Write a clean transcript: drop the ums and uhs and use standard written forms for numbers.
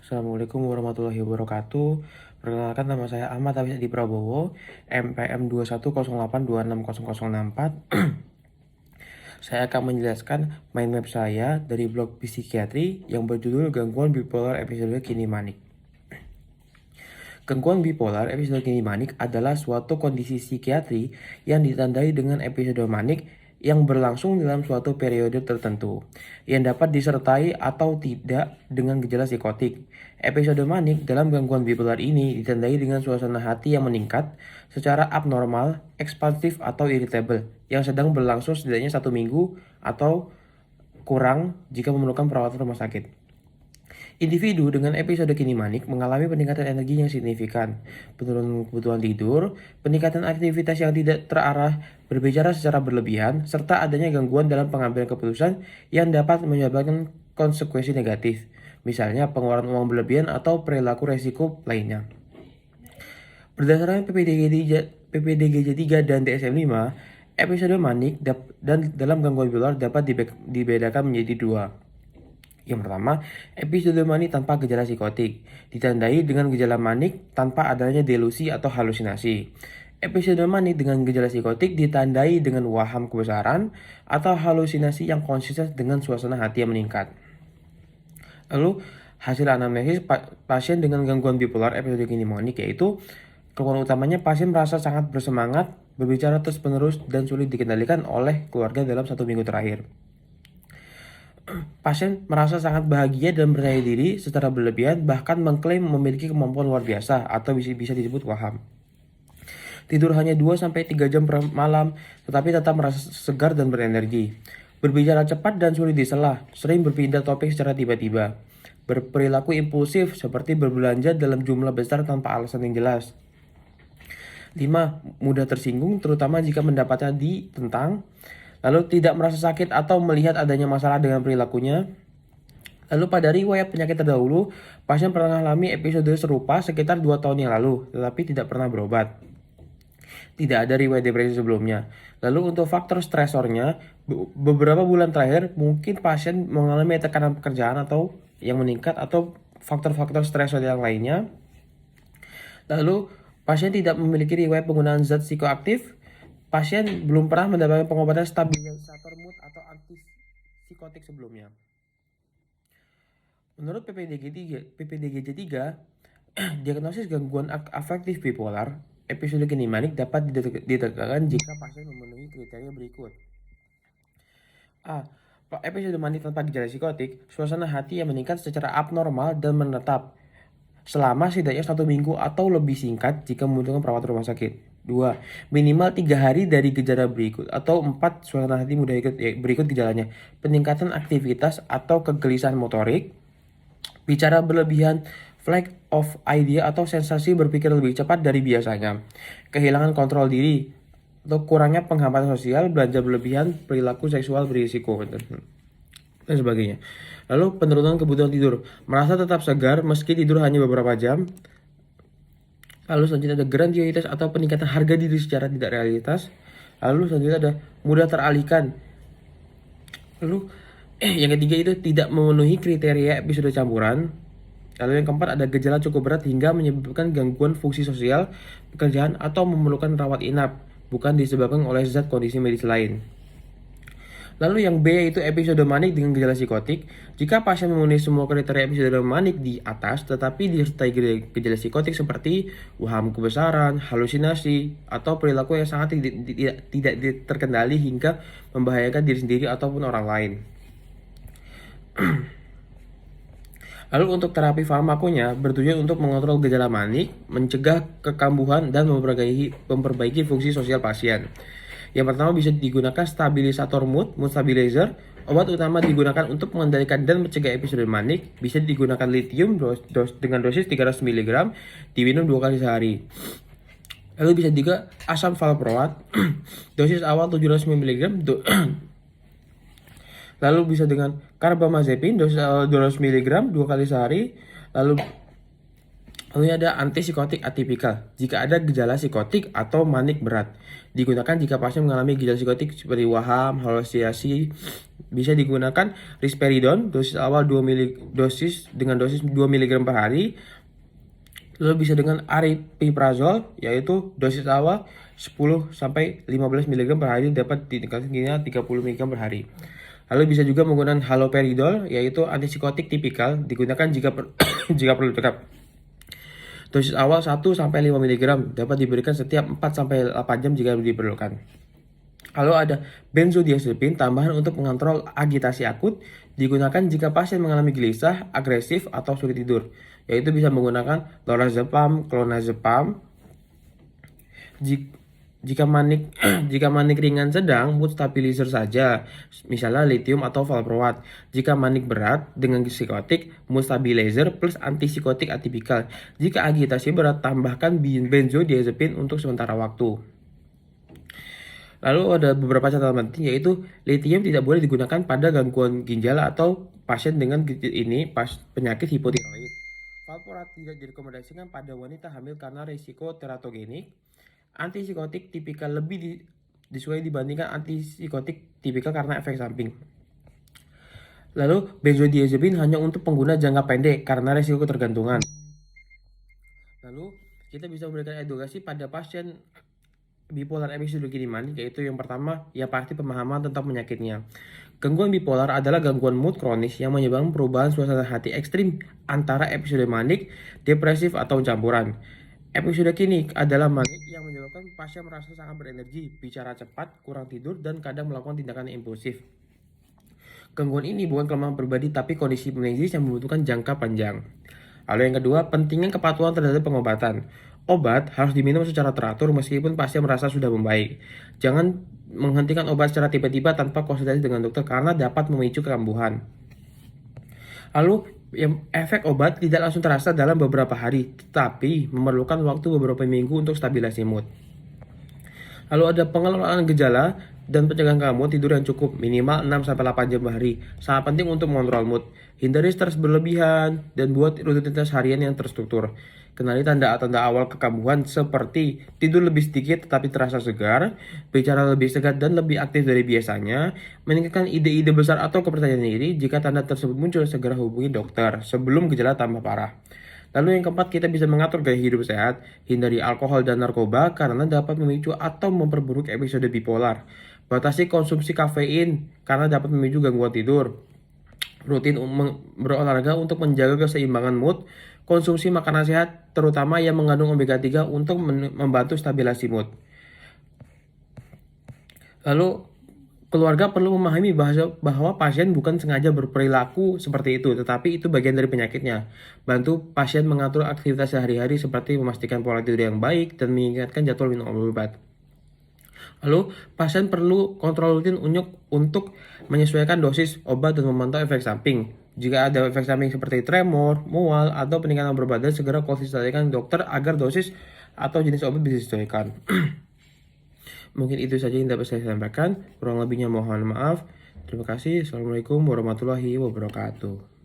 Assalamualaikum warahmatullahi wabarakatuh. Perkenalkan, nama saya Ahmad Hafiz Adi Prabowo, MPM 2108260064. Saya akan menjelaskan mind map saya dari blog psikiatri yang berjudul Gangguan Bipolar Episode Kini Manik. Gangguan bipolar episode kini manik adalah suatu kondisi psikiatri yang ditandai dengan episode manik yang berlangsung dalam suatu periode tertentu, yang dapat disertai atau tidak dengan gejala psikotik. Episode manik dalam gangguan bipolar ini ditandai dengan suasana hati yang meningkat secara abnormal, ekspansif atau irritable, yang sedang berlangsung setidaknya 1 minggu atau kurang jika memerlukan perawatan rumah sakit. Individu dengan episode kini manik mengalami peningkatan energi yang signifikan, penurunan kebutuhan tidur, peningkatan aktivitas yang tidak terarah, berbicara secara berlebihan, serta adanya gangguan dalam pengambilan keputusan yang dapat menyebabkan konsekuensi negatif, misalnya pengeluaran uang berlebihan atau perilaku resiko lainnya. Berdasarkan PPDG3 dan DSM-5, episode manik dan dalam gangguan bipolar dapat dibedakan menjadi dua. Yang pertama, episode manik tanpa gejala psikotik, ditandai dengan gejala manik tanpa adanya delusi atau halusinasi. Episode manik dengan gejala psikotik ditandai dengan waham kebesaran atau halusinasi yang konsisten dengan suasana hati yang meningkat. Lalu, hasil anamnesis pasien dengan gangguan bipolar episode kini manik yaitu keluhan utamanya pasien merasa sangat bersemangat, berbicara terus-menerus, dan sulit dikendalikan oleh keluarga dalam 1 minggu terakhir. Pasien merasa sangat bahagia dan percaya diri secara berlebihan, bahkan mengklaim memiliki kemampuan luar biasa atau bisa disebut waham. Tidur hanya 2-3 jam per malam, tetapi tetap merasa segar dan berenergi. Berbicara cepat dan sulit disela, sering berpindah topik secara tiba-tiba. Berperilaku impulsif seperti berbelanja dalam jumlah besar tanpa alasan yang jelas. 5. Mudah tersinggung, terutama jika mendapatnya ditentang. Lalu tidak merasa sakit atau melihat adanya masalah dengan perilakunya. Lalu pada riwayat penyakit terdahulu, pasien pernah mengalami episode serupa sekitar 2 tahun yang lalu, tetapi tidak pernah berobat. Tidak ada riwayat depresi sebelumnya. Lalu untuk faktor stresornya, beberapa bulan terakhir mungkin pasien mengalami tekanan pekerjaan atau yang meningkat atau faktor-faktor stresor yang lainnya. Lalu pasien tidak memiliki riwayat penggunaan zat psikoaktif. Pasien belum pernah mendapatkan pengobatan stabilisator mood atau antipsikotik sebelumnya. Menurut PPDG3, diagnosis gangguan afektif bipolar episode kini manik dapat ditegakkan jika pasien memenuhi kriteria berikut. A. Episode manik tanpa gejala psikotik, suasana hati yang meningkat secara abnormal dan menetap selama setidaknya 1 minggu atau lebih singkat jika membutuhkan perawatan rumah sakit. 2. Minimal 3 hari dari gejala berikut. Atau 4. Suasana hati mudah berikut gejalanya. Peningkatan aktivitas atau kegelisahan motorik, bicara berlebihan, lack of idea atau sensasi berpikir lebih cepat dari biasanya, kehilangan kontrol diri, atau kurangnya penghambatan sosial, belanja berlebihan, perilaku seksual berisiko, dan sebagainya. Lalu penurunan kebutuhan tidur, merasa tetap segar meski tidur hanya beberapa jam. Lalu selanjutnya ada grandiozitas atau peningkatan harga diri secara tidak realitas. Lalu selanjutnya ada mudah teralihkan. Lalu yang ketiga itu tidak memenuhi kriteria episode campuran. Lalu yang keempat ada gejala cukup berat hingga menyebabkan gangguan fungsi sosial, pekerjaan, atau memerlukan rawat inap, bukan disebabkan oleh zat kondisi medis lain. Lalu yang B yaitu episode manik dengan gejala psikotik. Jika pasien memenuhi semua kriteria episode manik di atas tetapi disertai gejala psikotik seperti waham kebesaran, halusinasi, atau perilaku yang sangat tidak terkendali hingga membahayakan diri sendiri ataupun orang lain. Lalu untuk terapi farmakonya bertujuan untuk mengontrol gejala manik, mencegah kekambuhan, dan memperbaiki fungsi sosial pasien. Yang pertama bisa digunakan stabilisator mood stabilizer. Obat utama digunakan untuk mengendalikan dan mencegah episode manik. Bisa digunakan lithium dengan dosis 300 mg, diminum 2 kali sehari. Lalu bisa juga asam valproat, dosis awal 700 mg. Lalu bisa dengan carbamazepine, dosis awal 200 mg 2 kali sehari. Lalu Lalu ada antipsikotik atipikal. Jika ada gejala psikotik atau manik berat, digunakan jika pasien mengalami gejala psikotik seperti waham, halusinasi. Bisa digunakan risperidon dosis awal 2 mg dengan dosis 2 mg per hari. Lalu bisa dengan aripiprazol, yaitu dosis awal 10 sampai 15 mg per hari dapat ditingkatkan hingga 30 mg per hari. Lalu bisa juga menggunakan haloperidol, yaitu antipsikotik tipikal, digunakan jika jika perlu tetap. Dosis awal 1 sampai 5 mg dapat diberikan setiap 4 sampai 8 jam jika diperlukan. Lalu ada benzodiazepin tambahan untuk mengontrol agitasi akut, digunakan jika pasien mengalami gelisah, agresif, atau sulit tidur, yaitu bisa menggunakan lorazepam, clonazepam. Jika manik jika manik ringan sedang, mood stabilizer saja, misalnya lithium atau valproat. Jika manik berat dengan psikotik, mood stabilizer plus antipsikotik atipikal. Jika agitasi berat, tambahkan benzodiazepin untuk sementara waktu. Lalu ada beberapa catatan penting, yaitu lithium tidak boleh digunakan pada gangguan ginjal atau pasien dengan penyakit hipotiroid. Valproat tidak direkomendasikan pada wanita hamil karena risiko teratogenik. Antipsikotik tipikal lebih disukai dibandingkan antipsikotik tipikal karena efek samping. Lalu benzodiazepin hanya untuk pengguna jangka pendek karena risiko ketergantungan. Lalu kita bisa memberikan edukasi pada pasien bipolar episode gini manik, yaitu yang pertama, ya pasti pemahaman tentang penyakitnya. Gangguan bipolar adalah gangguan mood kronis yang menyebabkan perubahan suasana hati ekstrim antara episode manik, depresif, atau campuran. Episode klinik adalah manik yang menyebabkan pasien merasa sangat berenergi, bicara cepat, kurang tidur, dan kadang melakukan tindakan impulsif. Gangguan ini bukan kelemahan pribadi, tapi kondisi medis yang membutuhkan jangka panjang. Lalu yang kedua, pentingnya kepatuhan terhadap pengobatan. Obat harus diminum secara teratur meskipun pasien merasa sudah membaik. Jangan menghentikan obat secara tiba-tiba tanpa konsultasi dengan dokter karena dapat memicu kekambuhan. Lalu, efek obat tidak langsung terasa dalam beberapa hari, tetapi memerlukan waktu beberapa minggu untuk stabilisasi mood. Lalu ada pengelolaan gejala dan pencegahan kamu tidur yang cukup, minimal 6-8 jam per hari. Sangat penting untuk mengontrol mood. Hindari stres berlebihan dan buat rutinitas harian yang terstruktur. Kenali tanda-tanda awal kekambuhan seperti tidur lebih sedikit tetapi terasa segar, bicara lebih segar dan lebih aktif dari biasanya, meningkatkan ide-ide besar atau kepercayaan diri. Jika tanda tersebut muncul, segera hubungi dokter sebelum gejala tambah parah. Lalu yang keempat, kita bisa mengatur gaya hidup sehat, hindari alkohol dan narkoba karena dapat memicu atau memperburuk episode bipolar. Batasi konsumsi kafein karena dapat memicu gangguan tidur. Rutin berolahraga untuk menjaga keseimbangan mood. Konsumsi makanan sehat terutama yang mengandung omega 3 untuk membantu stabilasi mood. Lalu keluarga perlu memahami bahwa pasien bukan sengaja berperilaku seperti itu, tetapi itu bagian dari penyakitnya. Bantu pasien mengatur aktivitas sehari-hari seperti memastikan pola tidur yang baik dan mengingatkan jadwal minum obat. Lalu, pasien perlu kontrol rutin untuk menyesuaikan dosis obat dan memantau efek samping. Jika ada efek samping seperti tremor, mual, atau peningkatan berat badan, segera konsultasikan dokter agar dosis atau jenis obat bisa disesuaikan. Mungkin itu saja yang dapat saya sampaikan. Kurang lebihnya mohon maaf. Terima kasih. Assalamualaikum warahmatullahi wabarakatuh.